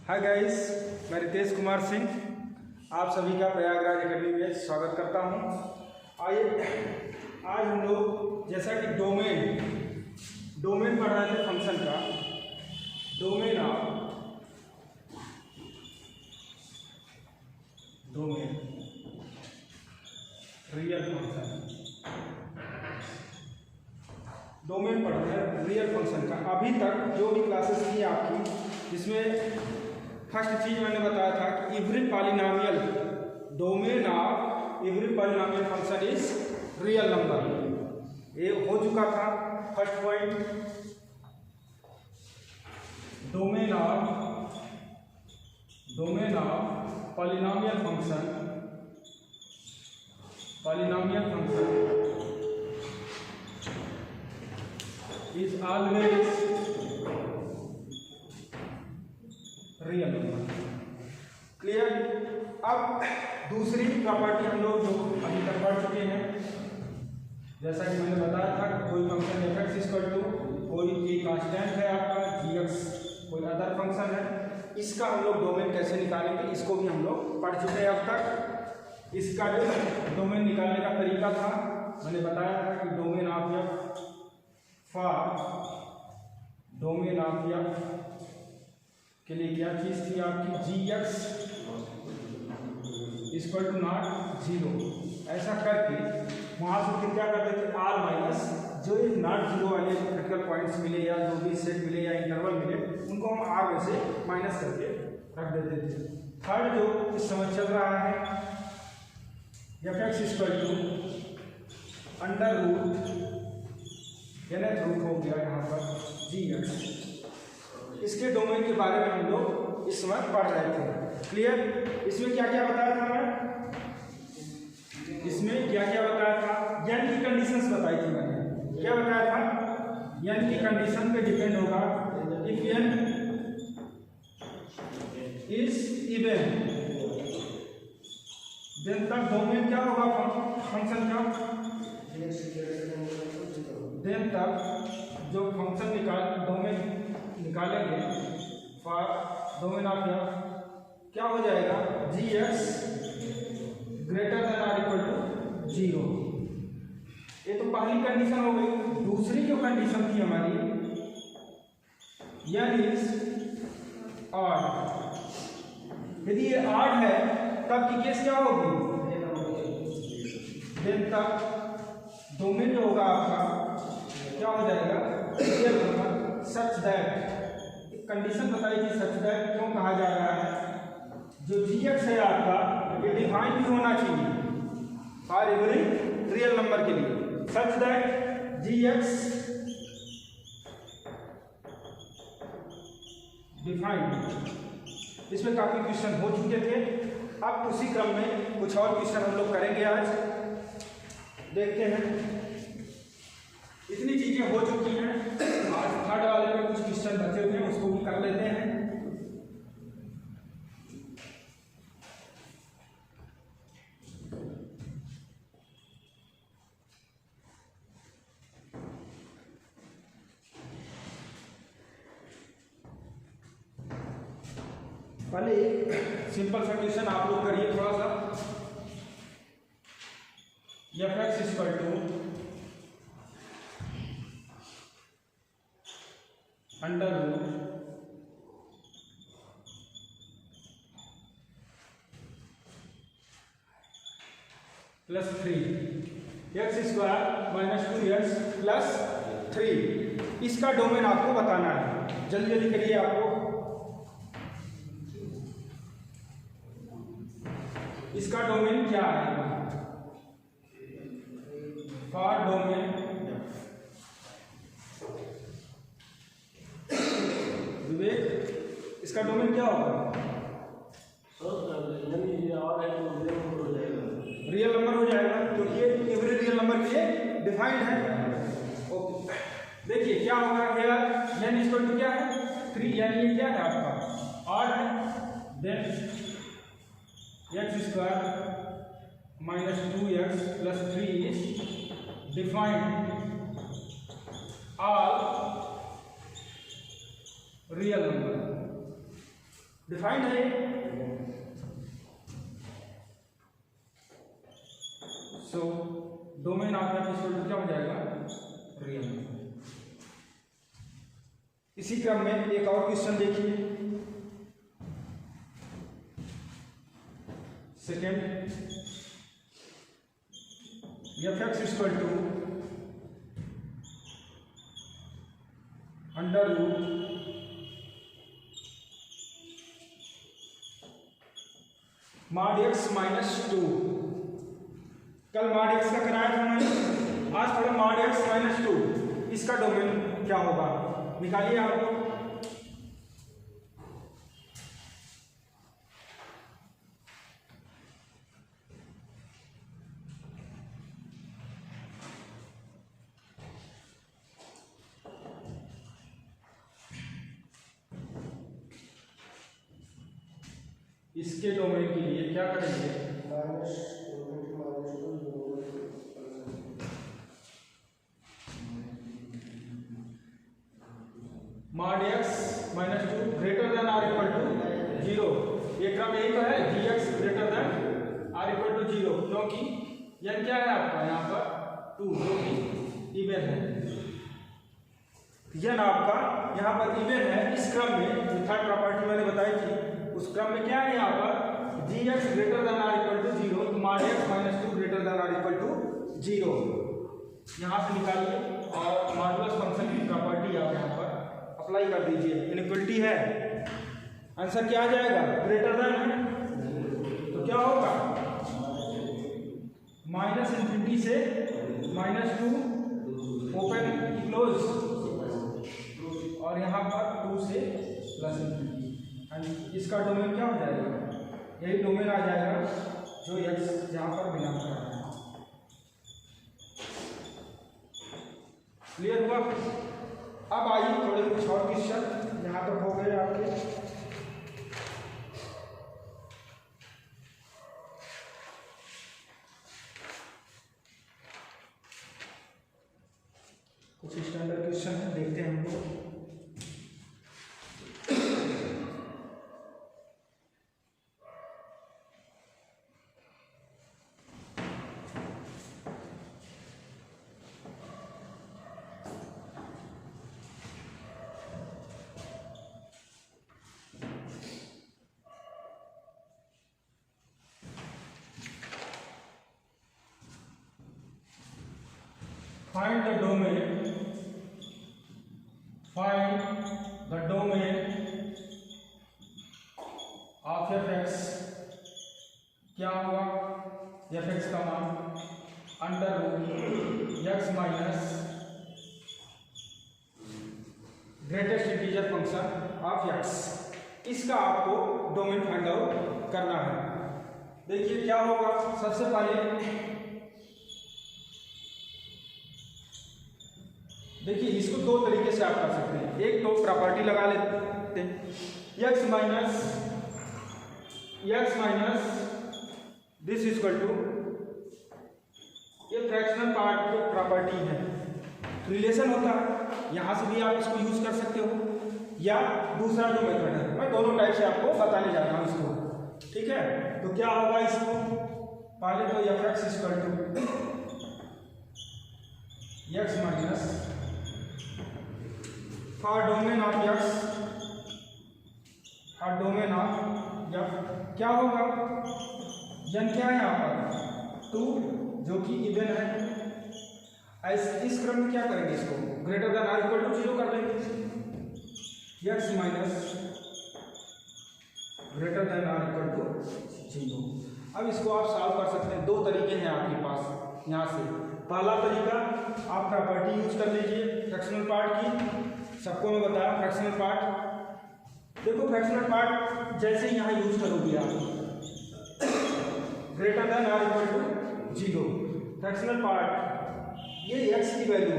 Hi guys, मैं रितेश कुमार सिंह आप सभी का प्रयागराज अकेडमी में स्वागत करता हूं। आइए आज हम लोग जैसा कि डोमेन पढ़ रहे थे फंक्शन का। डोमेन रियल फंक्शन, डोमेन पढ़ रहे हैं रियल फंक्शन का। अभी तक जो भी क्लासेस की आपकी, जिसमें फर्स्ट चीज मैंने बताया था कि every polynomial, domain of every polynomial function is real number. ये हो चुका था first point. Domain of polynomial function is always real number. Clear. अब दूसरी प्रॉपर्टी हम लोग जो अभी तक पढ़ चुके हैं, जैसा कि मैंने बताया था कि कोई फंक्शन f(x) इक्वल टू कोई कांस्टेंट है आपका g(x), कोई अदर फंक्शन है, इसका हम लोग डोमेन कैसे निकालेंगे इसको भी हम लोग पढ़ चुके हैं अब तक। इसका जो डोमेन निकालने का तरीका था मैंने बताया था कि domain of f for domain of f के लिए क्या चीज थी आपकी, g(x) इक्वल टू नॉट 0। ऐसा करके वहां से फिर क्या करते थे, r माइनस जो एक नॉट 0 वाले क्रिटिकल पॉइंट्स मिले या जो भी सेट मिले या इंटरवल मिले, उनको हम r में से माइनस करके रख देते थे। थर्ड जो इस समय चल रहा है, f(x) equal to under root nth root हो गया यहाँ पर g(x). इसके डोमेन के बारे में हम लोग इस समय पढ़ रहे थे। क्लियर। इसमें क्या क्या बताया था मैं, इसमें क्या क्या बताया था, n की कंडीशंस बताई थी मैंने। क्या बताया था, n की कंडीशन पे डिपेंड होगा। If n is even, then तब डोमेन क्या होगा फंक्शन का, देन तक जो फंक्शन डोमेन निकालेंगे फॉर डोमेन ऑफ f क्या हो जाएगा, g(x) greater than or equal to 0। ये तो पहली कंडीशन हो गई। दूसरी जो कंडीशन थी हमारी, n इज ऑड। यदि ये ऑड है तब की केस क्या होगी, देन तक डोमेन जो होगा आपका क्या हो जाएगा, real number. Such that, condition बताई थी सच दैट क्यों कहा जा रहा है, जो g(x) है आपका ये डिफाइन भी होना चाहिए फॉर एवरी रियल नंबर के लिए। Such that g(x) defined. इसमें काफी क्वेश्चन हो चुके थे। अब उसी क्रम में कुछ और क्वेश्चन हम लोग करेंगे आज। देखते हैं, इतनी चीजें हो चुकी हैं। आज थर्ड वाले में कुछ क्वेश्चन बचे हुए हैं, उसको भी कर लेते हैं। पहले एक सिंपल सा क्वेश्चन आप लोग करिए थोड़ा सा। f(x) equal to under root plus 3 x square minus 2x plus 3, इसका डोमेन आपको बताना है। जल्दी जल्दी करिए आपको। इसका डोमेन क्या है, फॉर डोमेन विवेक, इसका डोमेन क्या होगा, रियल नंबर हो जाएगा, क्योंकि ये एवरी रियल नंबर के लिए डिफाइंड है। ओके, देखिए क्या होगा, n इक्वल टू क्या है 3, यानी ये क्या है आपका ऑड है। Then x square minus 2x plus 3 is defined all real number. Defined है। सो डोमेन आपका क्या हो जाएगा, रियल। इसी क्रम में एक और क्वेश्चन देखिए। Second, f(x) equal to under root mod x minus 2। कल mod x का कराया था मैंने, आज थोड़ा mod x माइनस 2, इसका डोमेन क्या होगा निकालिए आप लोग। इसके डोमेन के लिए क्या करेंगे, mod x minus 2 greater than or equal to 0। ये क्रम यही तो है, gx greater than or equal to 0, क्योंकि यह क्या है आपका यहाँ पर 2 जो कि इवन है। यह आपका यहाँ पर इवन है। इस क्रम में जो थर्ड प्रॉपर्टी मैंने बताई थी, उस क्रम में क्या है यहाँ पर gx greater than or equal to 0, तो mod x minus 2 greater than or equal to 0 यहाँ से निकालिए और मॉडुलस फंक्शन की प्रॉपर्टी आप यहाँ पर अप्लाई कर दीजिए। इनइक्वलिटी है, आंसर क्या आ जाएगा, ग्रेटर देन है, तो क्या होगा माइनस इन्फिनिटी से माइनस 2 ओपन क्लोज, और यहाँ पर 2 से प्लस इन्फिनिटी। इसका डोमेन क्या हो जाएगा, यही डोमेन आ जाएगा जो x यहाँ पर बिलोंग कर रहा है। क्लियर हुआ। अब आइए थोड़े कुछ और क्वेश्चन यहाँ तक हो गए आपके। कुछ स्टैंडर्ड क्वेश्चन है, देखते हैं हम लोग। Find the domain of f(x), क्या होगा, f(x) का मान under root x minus greatest integer function of x, इसका आपको डोमेन फाइंड आउट करना है। देखिए क्या होगा, सबसे पहले देखिए इसको दो तरीके से आप कर सकते हैं। एक तो प्रॉपर्टी लगा लेते हैं, x minus this equal to, ये फ्रैक्शनल पार्ट की प्रॉपर्टी है, रिलेशन होता है, यहाँ से भी आप इसको यूज कर सकते हो, या दूसरा जो मेथड है, मैं दोनों टाइप से आपको बताने जा रहा हूँ इसको, ठीक है। तो क्या होगा इसको, पहले तो f(x) equal to x minus for domain of x, for domain of f, क्या होगा, n क्या है यहाँ पर 2 जो कि इवन है। इस क्रम में क्या करेंगे, इसको greater than or equal to 0 कर लेंगे, x minus greater than or equal to 0। अब इसको आप सॉल्व कर सकते हैं, दो तरीके हैं आपके पास यहाँ से। पहला तरीका, आप प्रॉपर्टी यूज कर लीजिए फ्रैक्शनल पार्ट की, सबको मैं बताया फ्रैक्शनल पार्ट। देखो फ्रैक्शनल पार्ट जैसे यहाँ यूज करोगे आप greater than or equal to 0, fractional part ये x की वैल्यू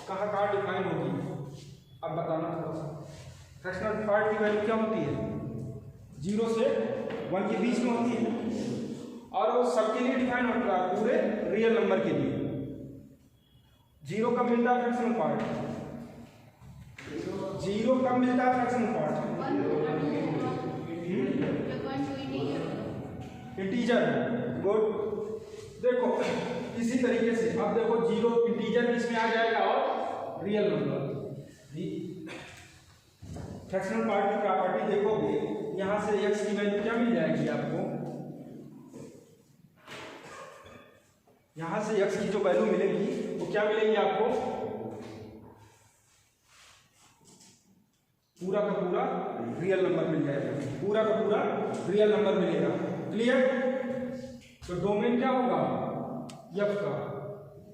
कहाँ डिफाइन होगी, अब बताना थोड़ा सा। फ्रैक्शनल पार्ट की वैल्यू क्या होती है, 0 से 1 के बीच में होती है, और वो सबके लिए डिफाइन होता है, पूरे रियल नंबर के लिए। 0 कब मिलता है फ्रैक्शनल पार्ट, 0 कब मिलता है फ्रैक्शनल पार्ट, इंटीजर है। गुड। देखो इसी तरीके से अब देखो जीरो इंटीजर भी इसमें आ जाएगा और रियल नंबर। फ्रैक्शनल पार्ट की प्रॉपर्टी देखोगे, यहां से x की वैल्यू क्या मिल जाएगी आपको, यहां से x की जो वैल्यू मिलेगी वो क्या मिलेगी आपको, पूरा का पूरा रियल नंबर मिल जाएगा, पूरा का पूरा रियल नंबर मिलेगा। क्लियर। तो डोमेन क्या होगा, f का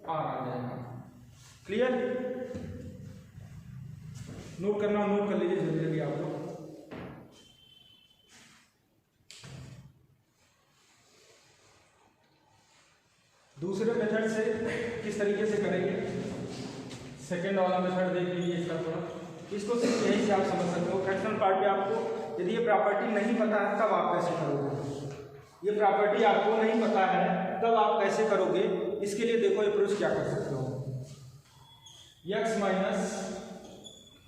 r आ जाएगा। क्लियर। नोट करना, नोट कर लीजिए जल्दी जल्दी आप लोग। दूसरे मेथड से किस तरीके से करेंगे, सेकेंड वाला मेथड देख लीजिए इसका थोड़ा, इसको सिर्फ यही से आप समझ सकते हो। फ्रैक्शनल पार्ट में आपको यदि ये प्रॉपर्टी नहीं पता है तब आप कैसे करोगे, ये प्रॉपर्टी आपको नहीं पता है तब आप कैसे करोगे, इसके लिए देखो अप्रोच क्या कर सकते हो। x minus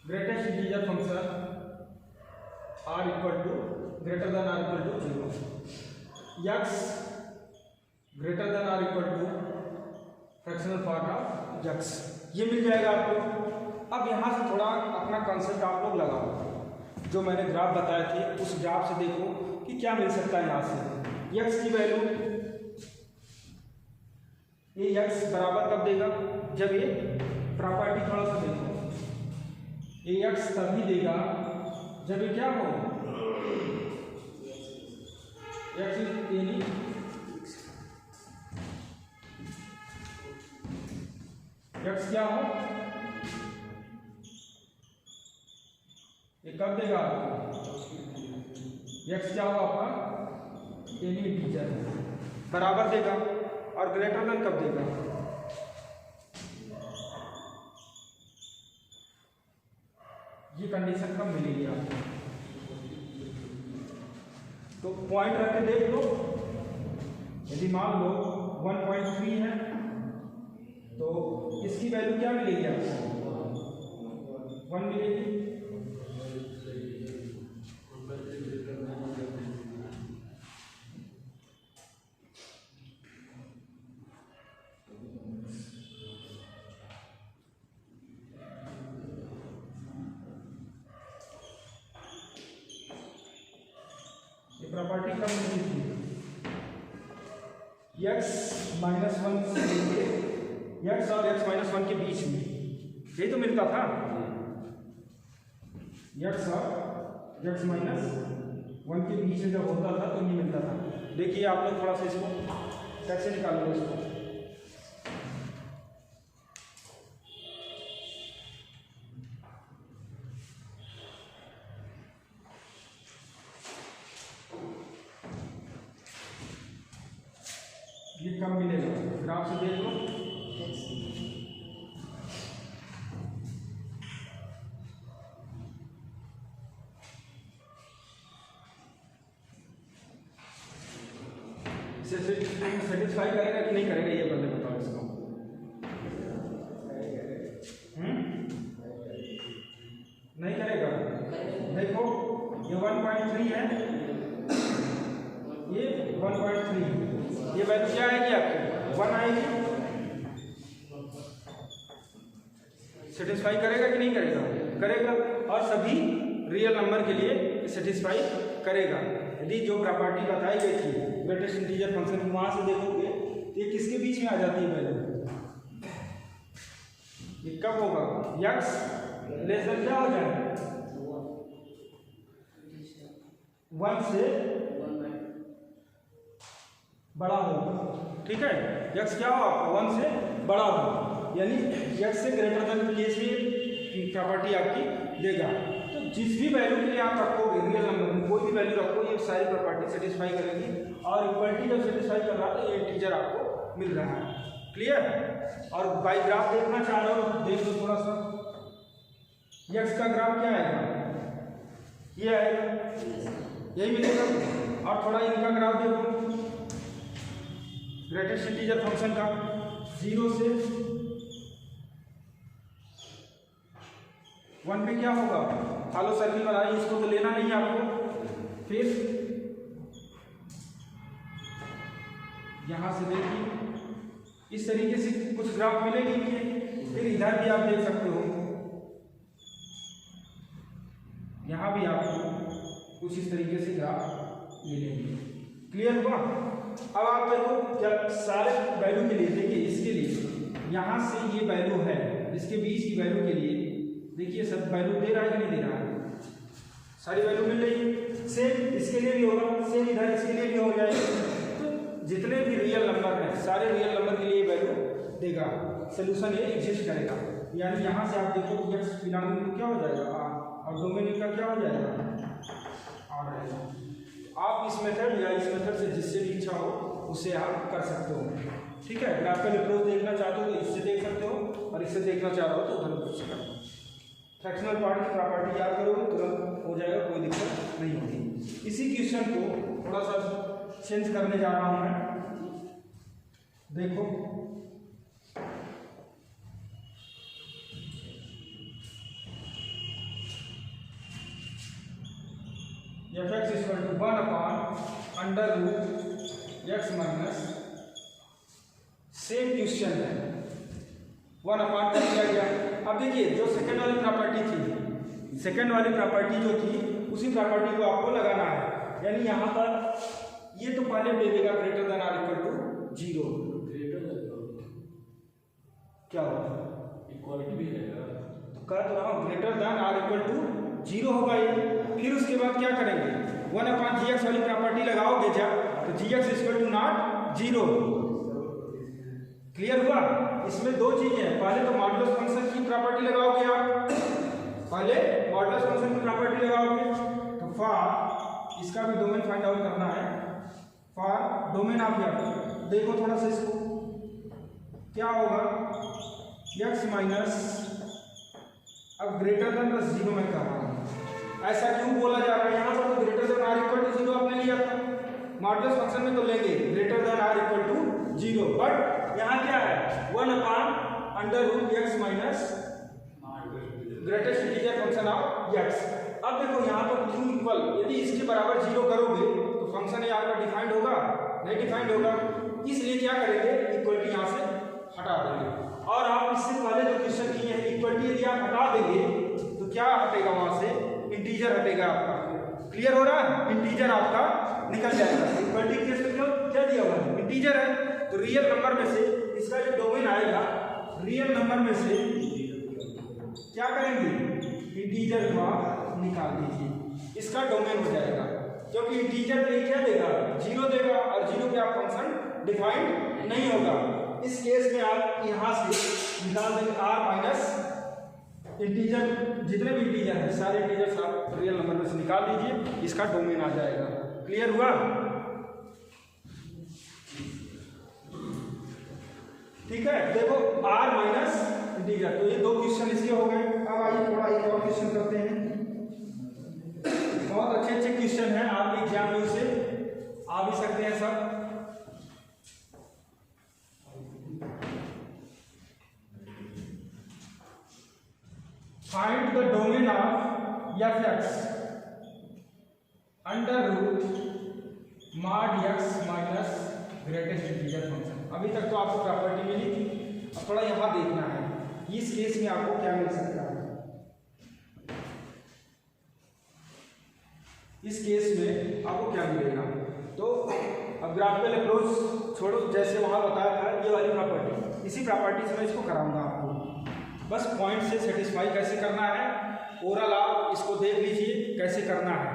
greatest integer function r equal to greater than r equal to 0, x greater than r equal to fractional part of x, ये मिल जाएगा आपको। अब यहाँ से थोड़ा अपना कॉन्सेप्ट आप लोग लगाओ, जो मैंने ग्राफ बताए थे उस ग्राफ से देखो कि क्या मिल सकता है। यहाँ से x की वैल्यू, ये x बराबर कब देगा, जब ये प्रॉपर्टी थोड़ा सा देखो, ये x तभी देगा जब ये क्या हो, x यानी x क्या हो, ये कब देगा आपको, x क्या हो आपका एनी इंटीजर बराबर देगा, और ग्रेटर देन कब देगा, ये कंडीशन कब मिलेगी आपको। तो पॉइंट रख के देख लो, यदि मान लो 1.3 है तो इसकी वैल्यू क्या मिलेगी आपको, 1 मिलेगी। प्रॉपर्टी कब मिली थी, x माइनस 1 से लेके x और x माइनस 1 के बीच में, यही तो मिलता था, x और x माइनस 1 के बीच में जब होता था तो ये मिलता था। देखिए आप लोग थोड़ा सा इसको कैसे निकालोगे इसको, ये कब मिलेगा, ग्राफ से देख लो। इसे सेटिस्फाई करेगा कि नहीं करेगा, ये पहले बताओ इसको। नहीं करेगा। देखो ये 1.3 है, ये 1.3, ये वैल्यू क्या आएगी आपकी, 1 आएगी। सेटिस्फाई करेगा कि नहीं करेगा, करेगा, और सभी रियल नंबर के लिए सेटिस्फाई करेगा। यदि जो प्रॉपर्टी बताई गई थी ग्रेटेस्ट इंटीजर फंक्शन, वहां से देखोगे तो ये किसके बीच में आ जाती है वैल्यू, ये कब होगा, x लेस देन क्या हो जाएगा, 1 से बड़ा होगा। ठीक है, x क्या हो आपका 1 से बड़ा हो, यानी x से ग्रेटर देन केस में प्रॉपर्टी आपकी देगा। तो जिस भी वैल्यू के लिए आप रखोगे रियल नंबर में, कोई भी वैल्यू रखो, ये सारी प्रॉपर्टी सेटिस्फाई करेगी, और इक्वलिटी जब सेटिस्फाई कर रहा है तो ये इंटीजर आपको मिल रहा है। क्लियर। और बाई ग्राफ देखना चाह रहे हो, देख लो थोड़ा सा, x का ग्राफ क्या आएगा, ये आएगा, यही मिलेगा। और थोड़ा इनका ग्राफ देखो, ग्रेटेस्ट इंटीजर फंक्शन का 0 से 1 पे क्या होगा, फॉलो सर्किल बनाइए, इसको तो लेना नहीं है आपको। फिर यहाँ से देखिए इस तरीके से कुछ ग्राफ मिलेगी कि फिर इधर भी आप देख सकते हो, यहाँ भी आपको कुछ इस तरीके से ग्राफ मिलेंगे। क्लियर हुआ? अब आप देखो क्या सारे वैल्यू के लिए देखिए, इसके लिए यहाँ से ये वैल्यू है, इसके बीच की वैल्यू के लिए देखिए सब वैल्यू दे रहा है कि नहीं दे रहा है, सारी वैल्यू मिल रही है। सेम इसके लिए भी होगा, सेम इधर इसके लिए भी हो जाएगा। तो जितने भी रियल नंबर हैं सारे रियल नंबर के लिए वैल्यू देगा, सोल्यूशन ये एग्जिस्ट करेगा। यानी यहाँ से आप देखो तो एक्स बिलोंगिंग क्या हो जाएगा और डोमेन का क्या हो जाएगा और रहेगा। आप इस मेथड या इस मेथड से जिससे भी इच्छा हो उससे आप कर सकते हो। ठीक है, ग्राफिकल अप्रोच देखना चाहते हो तो इससे देख सकते हो और इससे देखना चाह रहे हो तो उधर से कर। फ्रैक्शनल पार्ट की प्रॉपर्टी याद करोगे तुरंत हो जाएगा, कोई दिक्कत नहीं होगी। इसी क्वेश्चन को थोड़ा सा चेंज करने जा रहा हूँ मैं। देखो f(x) = 1/√x minus, same question है 1/, किया गया। अब देखिए जो सेकंड वाली प्रॉपर्टी थी, सेकंड वाली प्रॉपर्टी जो थी उसी प्रॉपर्टी को आपको लगाना है। यानी यहाँ पर ये तो पहले दे देगा greater than or equal to 0, क्या होगा इक्वालिटी भी रहेगा, तो कह तो रहा हूँ greater than or equal to 0 होगा ये। फिर उसके बाद क्या करेंगे 1/gx वाली प्रॉपर्टी लगाओगे जब तो gx = नॉट 0। क्लियर हुआ? इसमें दो चीजें हैं, पहले तो मॉडुलस फंक्शन की प्रॉपर्टी लगाओगे आप, पहले मॉडुलस फंक्शन की प्रॉपर्टी लगाओगे तो फॉर इसका भी डोमेन फाइंड आउट करना है। फॉर डोमेन ऑफ f देखो थोड़ा सा इसको क्या होगा x माइनस, अब ग्रेटर देन प्लस 0 में कर रहा हूँ। ऐसा क्यों बोला जा रहा है? यहाँ पर तो greater than or equal to 0 आपने लिया था, मॉडुलस फंक्शन में तो लेंगे greater than or equal to 0, but यहाँ क्या है 1/√x minus greatest integer function of x। अब देखो यहाँ पर q इक्वल, यदि इसके बराबर 0 करोगे तो फंक्शन ये आपका डिफाइंड होगा, नहीं डिफाइंड होगा, इसलिए क्या करेंगे इक्वलिटी यहाँ से हटा देंगे। और आप इससे पहले जो क्वेश्चन किए हैं इक्वलिटी यदि आप हटा देंगे तो क्या हटेगा वहां से, इंटीजर हटेगा आपका। क्लियर हो रहा है? इंटीजर आपका निकल जाएगा। इक्वलिटी केस में क्या दिया हुआ है इंटीजर है, तो रियल नंबर में से इसका जो डोमेन आएगा रियल नंबर में से क्या करेंगे इंटीजर को निकाल दीजिए, इसका डोमेन हो जाएगा। क्योंकि इंटीजर पे क्या देगा 0 देगा और 0 पे आप फंक्शन डिफाइंड नहीं होगा। इस केस में आप यहाँ से निकाल देंगे r माइनस इंटीजर, जितने भी इंटीजर हैं सारे इंटीजर्स आप रियल नंबर में से निकाल दीजिए, इसका डोमेन आ जाएगा। क्लियर हुआ? ठीक है, देखो r माइनस इंटीजर, तो ये दो क्वेश्चन इसके हो गए। अब आइए थोड़ा एक और क्वेश्चन करते हैं, बहुत अच्छे अच्छे क्वेश्चन हैं, आपके एग्जाम में से आ भी सकते हैं सब। Find the domain of f(x) √mod x minus greatest integer function. अभी तक तो आपको प्रॉपर्टी मिली थी, अब थोड़ा यहाँ देखना है इस केस में आपको क्या मिल सकता है। इस केस में आपको क्या मिलेगा, तो अब ग्राफिकल अप्रोच छोड़ो, जैसे वहां बताया था ये वाली प्रॉपर्टी, इसी प्रॉपर्टी से मैं इसको कराऊंगा आपको। बस पॉइंट से सेटिस्फाई कैसे करना है, ओवरऑल आप इसको देख लीजिए कैसे करना है।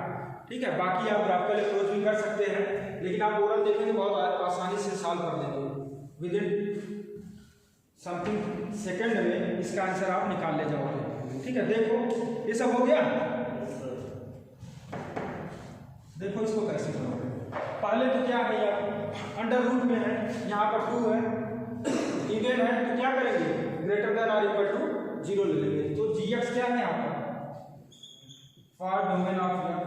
ठीक है, बाकी आप ग्राफिकल अप्रोच भी कर सकते हैं, लेकिन आप ओवरऑल देखेंगे बहुत आसानी से सॉल्व कर देंगे, विद इन समथिंग सेकंड में इसका आंसर आप निकाल ले जाओगे। ठीक है, देखो ये सब हो गया। देखो इसको कैसे करोगे, पहले तो क्या है यार अंडर रूट में है, यहाँ पर 2 है, इवन है, तो क्या करेंगे greater than or equal to 0 ले लेंगे। तो gx क्या है यहाँ पर, फॉर डोमेन ऑफ f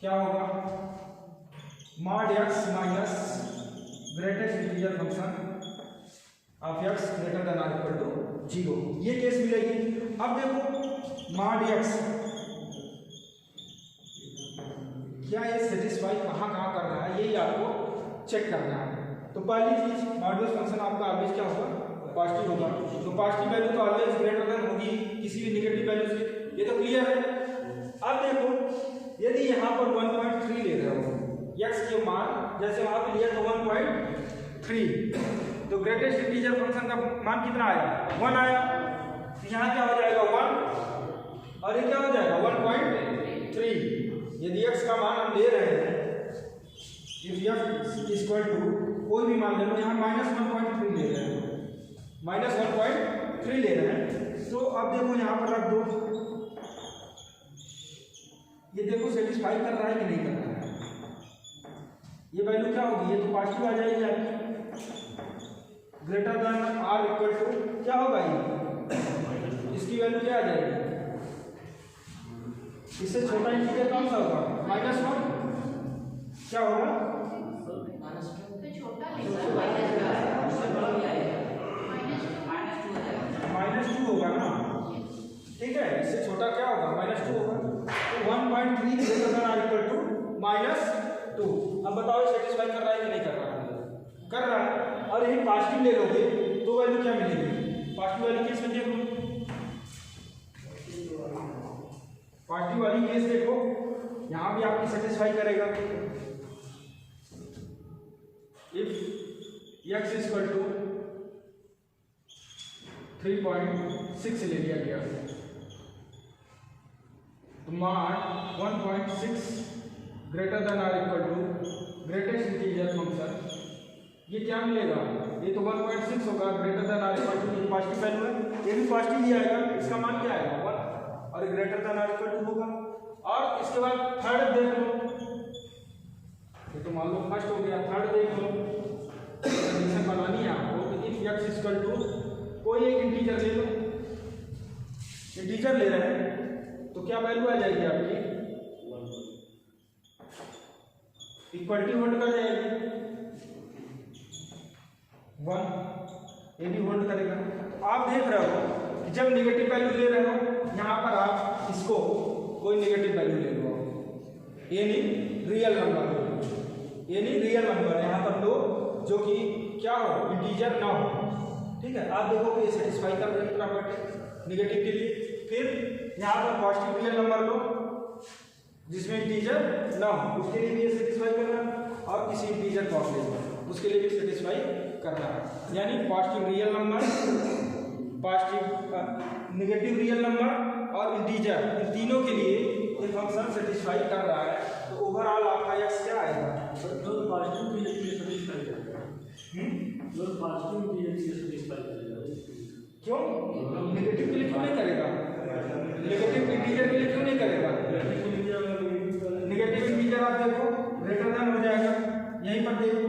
क्या होगा mod x minus greatest integer function of x greater than or equal to 0, ये केस मिलेगी। अब देखो mod x क्या ये सेटिस्फाई कहाँ कर रहा है, यही आपको चेक करना है। तो पहली चीज मॉड्यूलस फंक्शन आपका ऑलवेज क्या होगा, पॉजिटिव होगा। तो पॉजिटिव वैल्यू तो ऑलवेज ग्रेटर देन होगी किसी भी नेगेटिव वैल्यू से, ये तो क्लियर है। अब देखो यदि यहाँ पर 1.3 ले रहे हो x के मान, जैसे वहाँ पे लिया तो 1.3, तो ग्रेटेस्ट इंटीजर फंक्शन का मान कितना आया, 1 आया। तो यहाँ क्या हो जाएगा 1 और ये क्या हो जाएगा 1.3। यदि x का मान हम ले रहे हैं, इफ f इक्वल टू कोई भी मान ले लो, यहाँ -1.3 ले रहे हैं, -1.3 ले रहे हैं। तो अब देखो यहाँ पर रख दो, ये देखो सेटिस्फाई कर रहा है कि नहीं कर रहा है। ये वैल्यू क्या होगी, ये तो पॉजिटिव आ जाएगी आपकी, greater than or equal to क्या होगा ये, इसकी वैल्यू क्या आ जाएगी, इससे छोटा इंटीजर कौन सा होगा, -1 क्या होगा, -2 होगा ना, ठीक है। इससे छोटा क्या होगा, -2 होगा। तो 1.3 greater than or equal to -2। अब बताओ सेटिस्फाई कर रहा है कि नहीं कर रहा है, कर रहा है। और यही पॉजिटिव ले लोगे तो वैल्यू क्या मिलेगी, पॉजिटिव वाली केस में देखो, पॉजिटिव वाली केस देखो, यहाँ भी आपकी सेटिस्फाई करेगा। इफ x इक्वल टू 3.6 ले लिया गया, तो मान 1.6 greater than or equal to greatest integer function, ये क्या मिलेगा, ये तो 1.6 होगा, greater than or equal to, ये पॉजिटिव वैल्यू है, ये भी पॉजिटिव ही आएगा, इसका मान क्या आएगा 1 और greater than or equal to होगा। और इसके बाद थर्ड देख लो, ये तो मान लो फर्स्ट हो गया, थर्ड देख लो, कंडीशन बनानी है आपको। तो इफ x इक्वल टू कोई एक इंटीजर ले लो, इंटीजर ले रहे हैं तो क्या वैल्यू आ जाएगी आपकी, इक्वलिटी होल्ड कर जाएगी 1, ये भी होल्ड करेगा। तो आप देख रहे हो कि जब नेगेटिव वैल्यू ले रहे हो, यहाँ पर आप इसको कोई नेगेटिव वैल्यू ले लो, ये नहीं रियल नंबर, ये नहीं रियल नंबर यहाँ पर लो जो कि क्या हो, इंटीजर ना हो, ठीक है। आप देखो कि ये सेटिस्फाई कर रही प्रॉपर्टी नेगेटिव के लिए। फिर यहाँ पर पॉजिटिव रियल नंबर लो जिसमें इंटीजर ना हो, उसके लिए भी ये सेटिस्फाई करना, और किसी इंटीजर को ले लो उसके लिए भी सेटिस्फाई करना है। यानी positive real number, positive negative real number और इंटीजर, इन तीनों के लिए ये फंक्शन सेटिस्फाई कर रहा है। तो ओवरऑल आपका x क्या आएगा, पॉजिटिव इंटीजर के सेटिस्फाई करेगा, पॉजिटिव इंटीजर के सेटिस्फाई करेगा, क्यों नेगेटिव के लिए क्यों नहीं करेगा, नेगेटिव इंटीजर के लिए क्यों नहीं करेगा, नेगेटिव इंटीजर आप देखो ग्रेटर देन हो जाएगा, यहीं पर देखो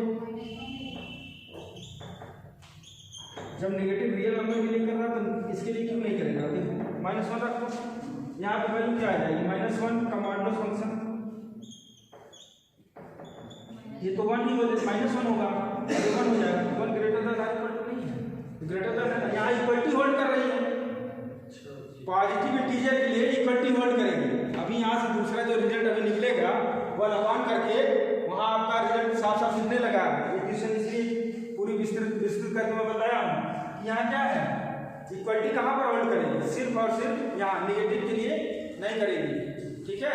जब नेगेटिव रियल नंबर के लिए कर रहा तो इसके लिए क्यों नहीं करेगा। देखो -1 रखो, यहाँ पे वैल्यू क्या आ जाएगी, -1 का मॉडुलस फंक्शन, ये तो 1 ही हो जाए, -1 होगा, 1 हो जाएगा, 1 greater than or equal to नहीं है, ग्रेटर देन, यहाँ इक्वलिटी होल्ड कर रही है, पॉजिटिव इंटीजर के लिए इक्वलिटी होल्ड करेंगे। अभी यहाँ से दूसरा जो रिजल्ट अभी निकलेगा वो लगान करके वहाँ आपका रिजल्ट साफ साफ दिखने लगा। ट्यूशन इसलिए पूरी विस्तृत करके मैं बताया हूँ। यहाँ क्या है, इक्वलिटी कहाँ पर होल्ड करेगी, सिर्फ और सिर्फ यहाँ नेगेटिव के लिए नहीं करेगी, ठीक है।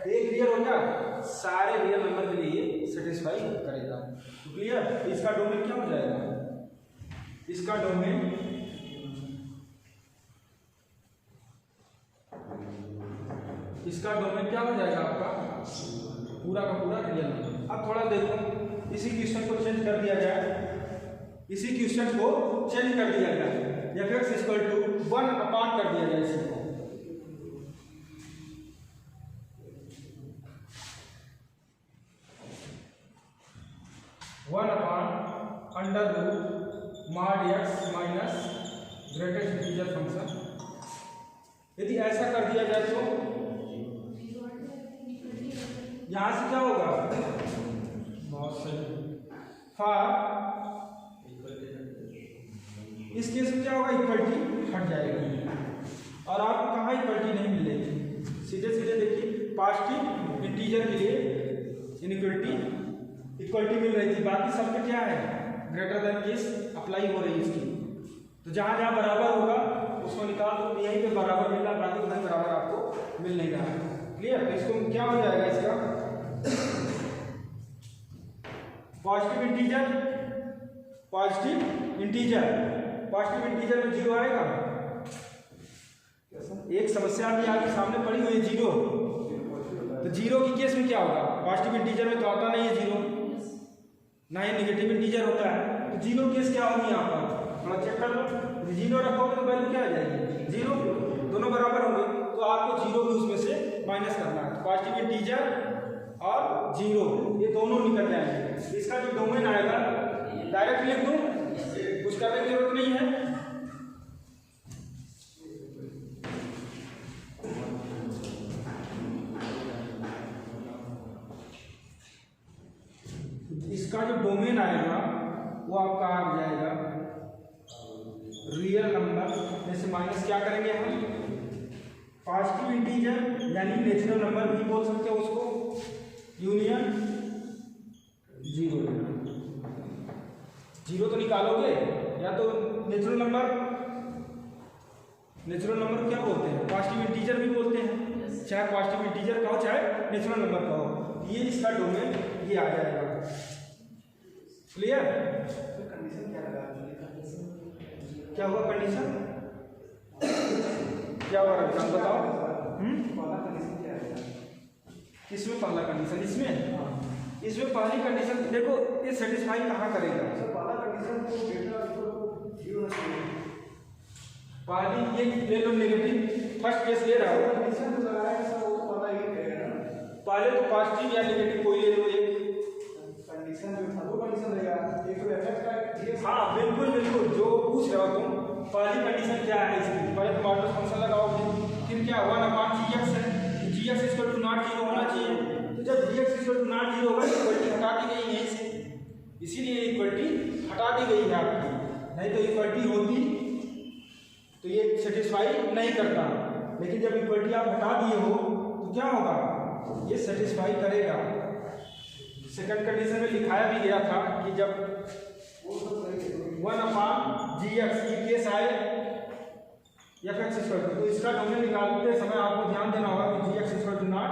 एक क्लियर हो गया, सारे रियल नंबर के लिए सेटिस्फाई करेगा, क्लियर। इसका डोमेन क्या हो जाएगा, इसका डोमेन क्या हो जाएगा आपका, पूरा का पूरा रियल नंबर। अब थोड़ा देखो, इसी क्वेश्चन को चेंज कर दिया जाए, इसी क्वेश्चन को चेंज कर दिया जाए, f(x) इक्वल टू 1 अपान कर दिया जाए इसको, (1/√mod(x) minus greatest integer function. यदि ऐसा कर दिया जाए तो यहां से क्या होगा, बहुत सही, इस केस में क्या होगा, इक्वलिटी हट जाएगी और आपको कहाँ इक्वलिटी नहीं मिलेगी। सीधे सीधे देखिए, पॉजिटिव इंटीजर के लिए इनइक्वलिटी इक्वलिटी मिल रही थी, बाकी सब में क्या है ग्रेटर देन केस अप्लाई हो रही है इसकी। तो जहाँ जहाँ बराबर होगा उसको निकाल दो, यहीं पे बराबर मिल रहा, बाकी उधर बराबर आपको मिल नहीं रहा है। क्लियर? तो इसको क्या हो जाएगा इसका पॉजिटिव इंटीजर में जीरो आएगा। एक समस्या भी आपके सामने पड़ी हुई है जीरो, तो जीरो की केस में क्या होगा? पॉजिटिव इंटीजर में तो आता नहीं है जीरो, ना ही नेगेटिव इंटीजर होता है, तो जीरो केस क्या होगी यहाँ पर? थोड़ा चेक कर लो। जीरो रखोगे तो वैल्यू क्या आ जाएगी? जीरो, दोनों बराबर होंगे, तो आपको जीरो भी उसमें से माइनस करना है। तो पॉजिटिव इंटीजर और जीरो ये दोनों निकल जाएंगे। इसका जो डोमेन आएगा डायरेक्ट लिख दूं, कुछ करने की जरूरत नहीं है। इसका जो डोमेन आएगा वो आपका आ जाएगा रियल नंबर में से माइनस क्या करेंगे हम? पॉजिटिव इंटीजर यानी नेचुरल नंबर भी बोल सकते हो उसको, यूनियन जीरो। जीरो तो निकालोगे या तो नेचुरल नंबर क्या बोलते हैं? पॉजिटिव इंटीजर भी बोलते हैं, चाहे पॉजिटिव इंटीजर कहो चाहे नेचुरल नंबर कहो। ये इसका डोमेन ये आ जाएगा। क्लियर? कंडीशन क्या लगा? क्या हुआ कंडीशन? क्या हुआ रमजान बताओ? पहला कंडीशन क्या है? किसमें पहला कंडीशन? इसमें पहली कंडीशन देखो, ये सेटिस्फाई कहाँ करेगा? पहला कंडीशन तो पहली ये ले लो नेगेटिव, फर्स्ट केस ले रहा हो, कंडीशन जो लगाया है वो तो पहला ही रहेगा ना। पहले तो पॉजिटिव या नेगेटिव कोई ले लो, एक कंडीशन जो था वो कंडीशन रहेगा। एक तो एफ का, हाँ बिल्कुल जो पूछ रहे हो तुम, पहली कंडीशन क्या है इसकी? पहले तो मॉडुलस फंक्शन लगाओगे, फिर क्या 1/gx है, gx = नॉट जीरो होना चाहिए। तो जब gx = नॉट जीरो होगा तो इक्वलिटी हटा दी गई है इसे, इसीलिए इक्वलिटी हटा दी गई है आपकी, नहीं तो इक्वलिटी होती तो ये सेटिस्फाई नहीं करता। लेकिन जब इक्वलिटी आप हटा दिए हो तो क्या होगा? ये सेटिस्फाई करेगा। सेकंड कंडीशन में लिखाया भी गया था कि जब 1/gx की केस आए fx = तो इसका डोमेन निकालते समय आपको ध्यान देना होगा कि gx = नॉट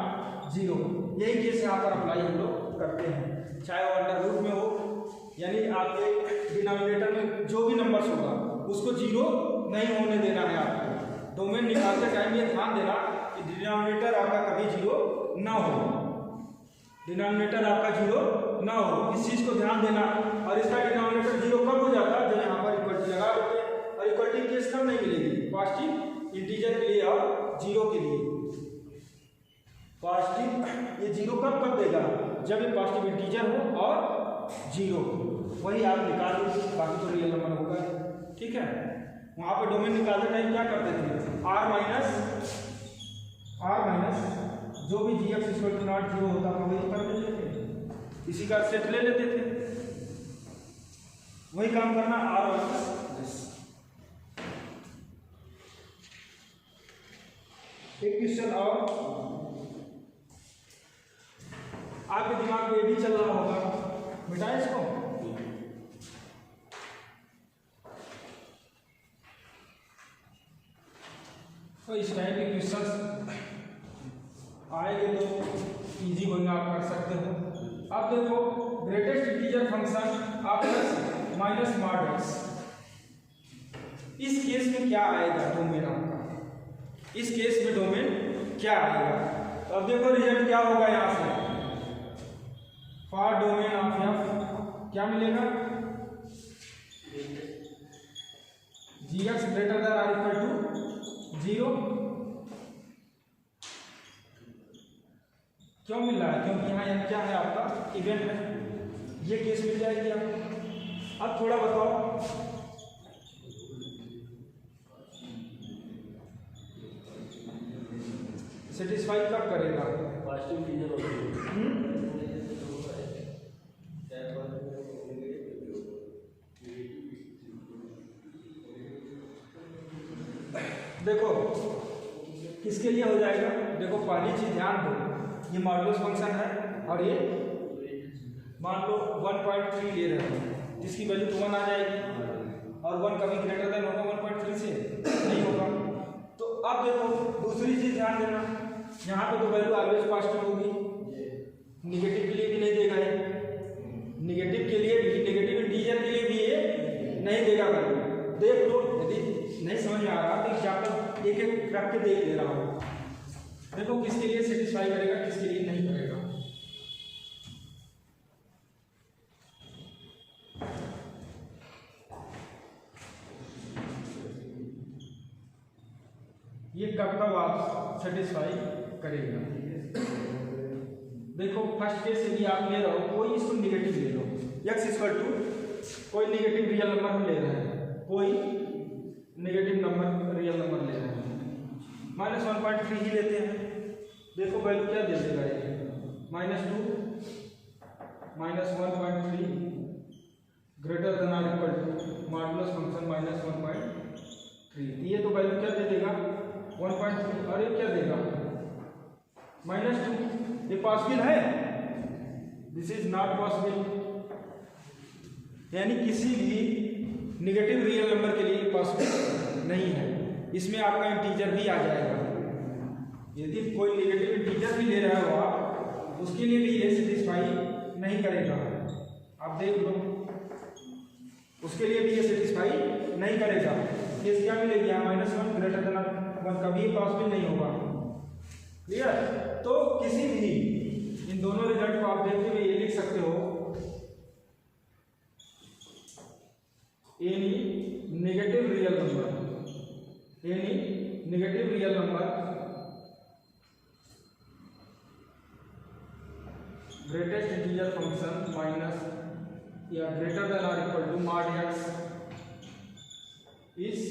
जीरो। यही केस यहाँ पर अप्लाई हम लोग करते हैं, चाहे वो अंडर रूट में हो, यानी आपके डिनोमिनेटर में जो भी नंबर्स होगा उसको जीरो नहीं होने देना है आपको। डोमेन निकालते टाइम ये ध्यान देना कि डिनोमिनेटर आपका कभी जीरो ना हो, डिनोमिनेटर आपका जीरो ना हो, इस चीज को ध्यान देना। और इसका डिनोमिनेटर जीरो कब हो जाता है? जब यहाँ पर इक्वलिटी लगा देते हैं, और इक्वलिटी केस कब नहीं मिलेगी? पॉजिटिव इंटीजर के लिए और जीरो के लिए। पॉजिटिव ये जीरो कब देगा? जब ये पॉजिटिव इंटीजर हो और जीरो, वही आप निकाल दीजिए, बाकी तो रियल नंबर होगा। ठीक है? वहाँ पे डोमेन निकालते टाइम क्या करते थे? r माइनस जो भी gx = नॉट जीरो होता था वही कर देते थे, इसी का सेट ले लेते थे, वही काम करना r माइनस। एक क्वेश्चन और आपके दिमाग में ये भी चल रहा होगा, मिटाए इसको। तो इस टाइप के क्वेश्चन आएंगे तो इजी गोइंग आप कर सकते हो। अब देखो ग्रेटेस्ट इंटीजर फंक्शन आप माइनस मॉड x, इस केस में क्या आएगा डोमेन आपका? इस केस में डोमेन क्या आएगा? तो अब देखो रिजल्ट क्या होगा यहाँ से, फॉर डोमेन ऑफ f क्या मिलेगा? gx > zero. क्यों मिल रहा है? क्योंकि यहाँ क्या है आपका इवेंट है, ये केस मिल जाएगी आपको। अब थोड़ा बताओ, सेटिस्फाई कब करेगा? पॉजिटिव इंटीजर देखो किसके लिए हो जाएगा? देखो पहली चीज ध्यान दो, ये मॉडुलस फंक्शन है और ये मान लो 1.3 ले रहे हैं, जिसकी वैल्यू तो 1 आ जाएगी, और 1 कभी ग्रेटर देन होगा 1.3 से नहीं होगा। तो अब देखो दूसरी चीज ध्यान देना, यहाँ पे तो वैल्यू ऑलवेज पॉजिटिव होगी, निगेटिव के लिए भी नहीं देगा ये, निगेटिव के लिए भी, नेगेटिव इंटीजर के लिए भी ये नहीं देगा वैल्यू। देख लो, यदि नहीं समझ में आ रहा तो एग्जाम्पल एक एक रख के देख ले रहा हूँ। देखो किसके लिए सेटिस्फाई करेगा, किसके लिए नहीं करेगा। ये कब कब आप सेटिस्फाई करेगा। देखो फर्स्ट केस यदि आप ले रहे हो, कोई इसको निगेटिव ले लो, x इक्वल टू कोई निगेटिव रियल नंबर हम ले रहे हैं, कोई निगेटिव नंबर रियल नंबर ले रहे हैं, -1.3 ही लेते हैं। देखो वैल्यू क्या दे देगा ये, -2 -1.3 ग्रेटर देन और इक्वल टू मॉडुलस फंक्शन -1.3। ये तो वैल्यू क्या दे देगा 1.3, और ये क्या देगा -2। ये पॉसिबल है, दिस इज नॉट पॉसिबल, यानी किसी भी निगेटिव रियल नंबर के लिए पॉसिबल नहीं है। इसमें आपका इंटीजर भी आ जाएगा, यदि कोई निगेटिव इंटीजर भी ले रहा हो आप, उसके लिए भी ये सेटिस्फाई नहीं करेगा। आप देख लो, उसके लिए भी ये सेटिस्फाई नहीं करेगा। केस क्या मिलेगी यहाँ -1 ग्रेटर देन 1, कभी पॉसिबल नहीं होगा। क्लियर। तो किसी भी इन दोनों रिजल्ट को आप देखते हुए ये लिख सकते हो, any negative real number, any negative real number greatest integer function minus या ग्रेटर देन और equal to mod x is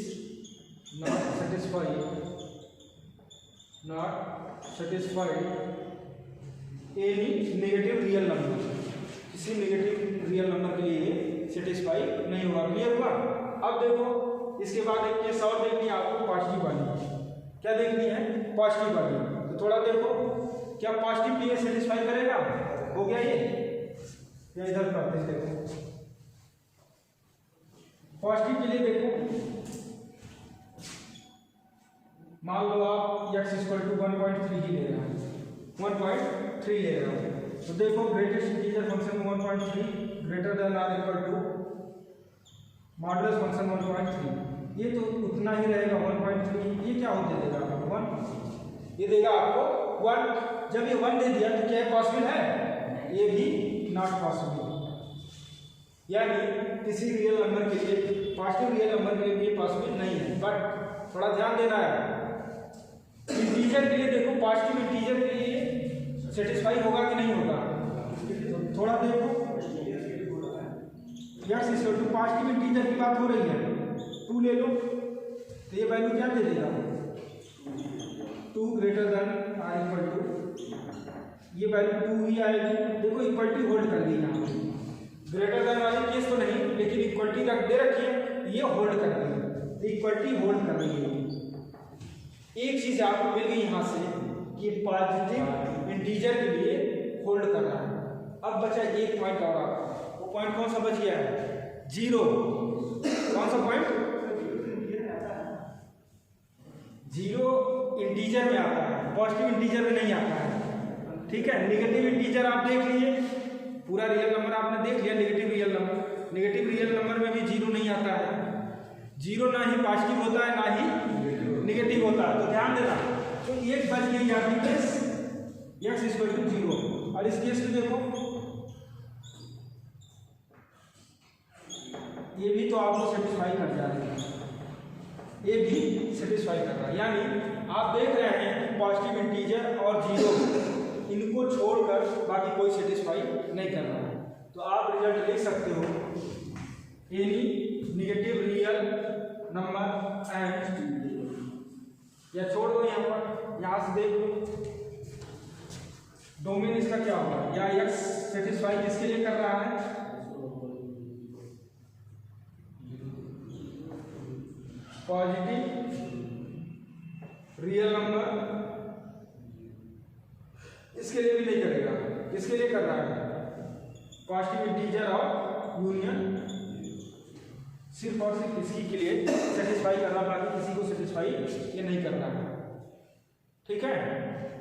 not satisfied any negative real number, किसी नेगेटिव रियल नंबर के लिए सेटिस्फाई नहीं होगा। क्लियर हुआ। अब देखो इसके बाद एक केस और देखनी है आपको, पॉजिटिव वाली। क्या देखनी है, पॉजिटिव वाली। तो थोड़ा देखो क्या पॉजिटिव के लिए सेटिस्फाई करेगा, हो गया ये, या इधर करते हैं। देखो पॉजिटिव के लिए देखो, मान लो आप x इक्वल टू 1.3 ही ले रहे हैं, 1.3 ले रहे हो, तो देखो greatest integer function 1.3 greater than और इक्वल टू मॉडुलस फंक्शन 1.3, ये तो उतना ही रहेगा 1.3। ये क्या होते देगा आपको 1, ये देगा आपको 1। जब ये 1 दे दिया तो क्या पॉसिबल है, ये भी नॉट पॉसिबल, यानी किसी रियल नंबर के लिए, पॉजिटिव रियल नंबर के लिए भी पॉसिबल नहीं है। बट थोड़ा ध्यान देना है, इंटीजर के लिए देखो, पॉजिटिव इंटीजर के लिए सेटिस्फाई होगा कि नहीं होगा। तो थोड़ा देखो, x equal to positive integer की बात हो रही है, 2 ले लो, तो ये वैल्यू क्या दे देगा 2 ग्रेटर देन और इक्वल टू, ये वैल्यू 2 ही आएगी। देखो इक्वलिटी होल्ड कर दी यहाँ पे, ग्रेटर देन वाली केस तो नहीं, लेकिन इक्वलिटी रख दे रखी है, ये होल्ड कर रही है, इक्वलिटी होल्ड कर रही है। एक चीज आपको मिल गई यहाँ से कि पॉजिटिव इंटीजर के लिए होल्ड कर रहा है। अब बचा एक पॉइंट और आपका, वो पॉइंट कौन सा बच गया है, 0। कौन सा पॉइंट, 0 इंटीजर में आता है, पॉजिटिव इंटीजर में नहीं आता है। ठीक है, नेगेटिव इंटीजर आप देख लीजिए, पूरा रियल नंबर आपने देख लिया, negative real number, negative real number में भी 0 नहीं आता है। 0 ना ही पॉजिटिव होता है, ना ही नेगेटिव होता है, तो ध्यान देना। तो एक बच गई यहाँ की केस x इक्वल टू 0, और इस केस में देखो ये भी तो आपको सेटिस्फाई कर जा रही है, ये भी सेटिस्फाई कर रहा है, यानी आप देख रहे हैं कि पॉजिटिव इंटीजर और 0 इनको छोड़कर बाकी कोई सेटिस्फाई नहीं कर रहा है। तो आप रिजल्ट लिख सकते हो, any negative real number and, या छोड़ दो यहाँ पर, यहाँ से देख लो डोमेन इसका क्या होगा, या x सेटिस्फाई किसके लिए कर रहा है, पॉजिटिव रियल नंबर, इसके लिए भी नहीं करेगा, किसके लिए कर रहा है, पॉजिटिव इंटीजर और यूनियन सिर्फ और सिर्फ किसी के लिए सेटिस्फाई करना, बाकी किसी को सेटिस्फाई ये नहीं करना है, ठीक है।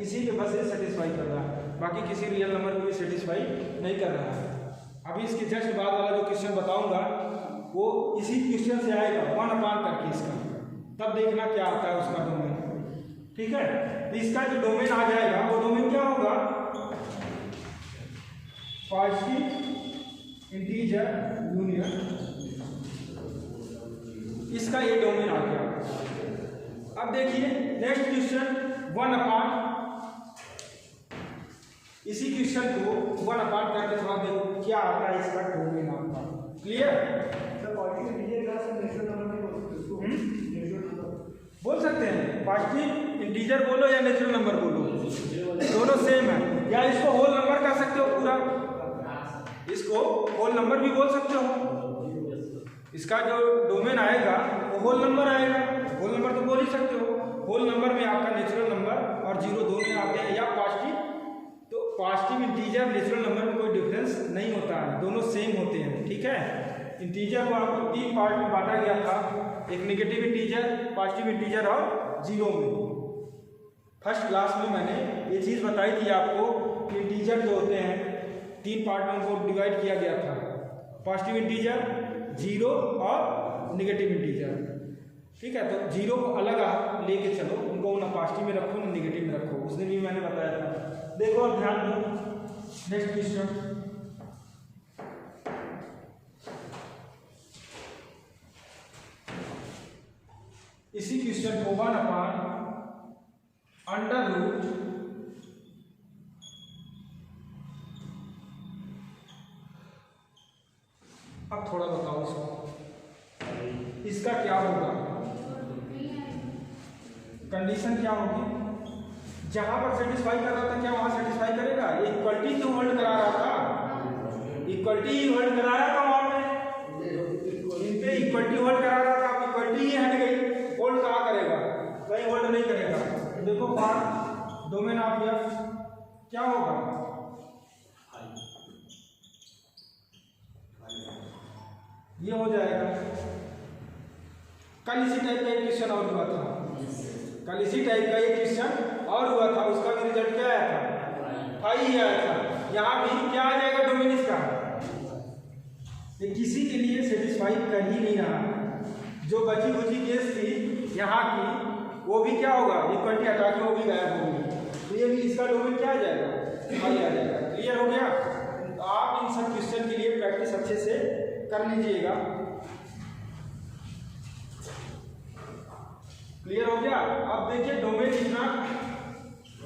इसी के बस ये सेटिस्फाई कर रहा है, बाकी किसी रियल नंबर को भी सेटिस्फाई नहीं कर रहा है। अभी इसके जस्ट बाद वाला जो क्वेश्चन बताऊंगा वो इसी क्वेश्चन से आएगा 1/, करके इसका, तब देखना क्या आता है उसका डोमेन, ठीक है। तो इसका जो डोमेन आ जाएगा वो डोमेन क्या होगा, पॉजिटिव इंटीजर यूनियन, इसका ये डोमेन आ गया। अब देखिए नेक्स्ट क्वेश्चन 1/, इसी क्वेश्चन को 1/, करके थोड़ा देखो क्या आता है इसका डोमेन आपका, क्लियर। बोल सकते हैं पॉजिटिव इंटीजर बोलो या नेचुरल नंबर बोलो, दोनों सेम है। या इसको होल नंबर कह सकते हो पूरा, इसको होल नंबर भी बोल सकते हो। इसका जो डोमेन आएगा वो होल नंबर आएगा, होल नंबर तो बोल ही सकते हो। होल नंबर में आपका नेचुरल नंबर और जीरो दोनों आते हैं, या पॉजिटिव, तो पॉजिटिव इंटीजर नेचुरल नंबर में कोई डिफरेंस नहीं होता है, दोनों सेम होते हैं, ठीक है। इंटीजर को आपको 3 पार्ट में बांटा गया था, एक नेगेटिव इंटीजर, पॉजिटिव इंटीजर और जीरो में। फर्स्ट क्लास में मैंने ये चीज़ बताई थी आपको कि इंटीजर जो होते हैं 3 पार्ट में उनको डिवाइड किया गया था, पॉजिटिव इंटीजर, जीरो और नेगेटिव इंटीजर, ठीक है। तो जीरो को अलग लेके चलो, उनको ना पॉजिटिव में रखो ना नेगेटिव में रखो, उस दिन भी मैंने बताया था। देखो और ध्यान दो, नेक्स्ट क्वेश्चन इसी क्वेश्चन को 1/√, अब थोड़ा बताओ इसका क्या होगा, कंडीशन क्या होगी, जहां पर सेटिस्फाई कर रहा था क्या वहां सेटिस्फाई करेगा, इक्वलिटी क्यों होल्ड करा रहा था, इक्वलिटी ही होल्ड करा रहा था वहां पे, इन पे इक्वलिटी होल्ड करा रहा था, अब इक्वलिटी ही हट गई, होल्ड कहाँ करेगा, कहीं होल्ड नहीं करेगा। देखो पार्ट डोमेन ऑफ एफ क्या होगा, ये हो जाएगा। कल इसी टाइप का एक क्वेश्चन और हुआ था, कल इसी टाइप का एक क्वेश्चन और हुआ था, उसका भी रिजल्ट क्या आया था, फाई ही आया था। यहाँ भी क्या आ जाएगा डोमेन इसका, ये किसी के लिए सेटिस्फाई कर ही नहीं रहा, जो बची खुची केस थी यहाँ की वो भी क्या होगा, इक्वलिटी हटा के वो भी गायब होगी, तो ये भी इसका डोमेन क्या आ जाएगा, फाई आ जाएगा। क्लियर हो गया। तो आप इन सब क्वेश्चन के लिए प्रैक्टिस अच्छे से कर लीजिएगा। क्लियर हो गया। अब देखिए डोमेन इतना,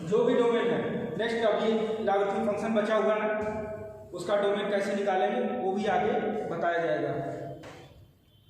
जो भी डोमेन है, नेक्स्ट अभी लॉगरिथमिक फंक्शन बचा हुआ है, उसका डोमेन कैसे निकालेंगे वो भी आगे बताया जाएगा।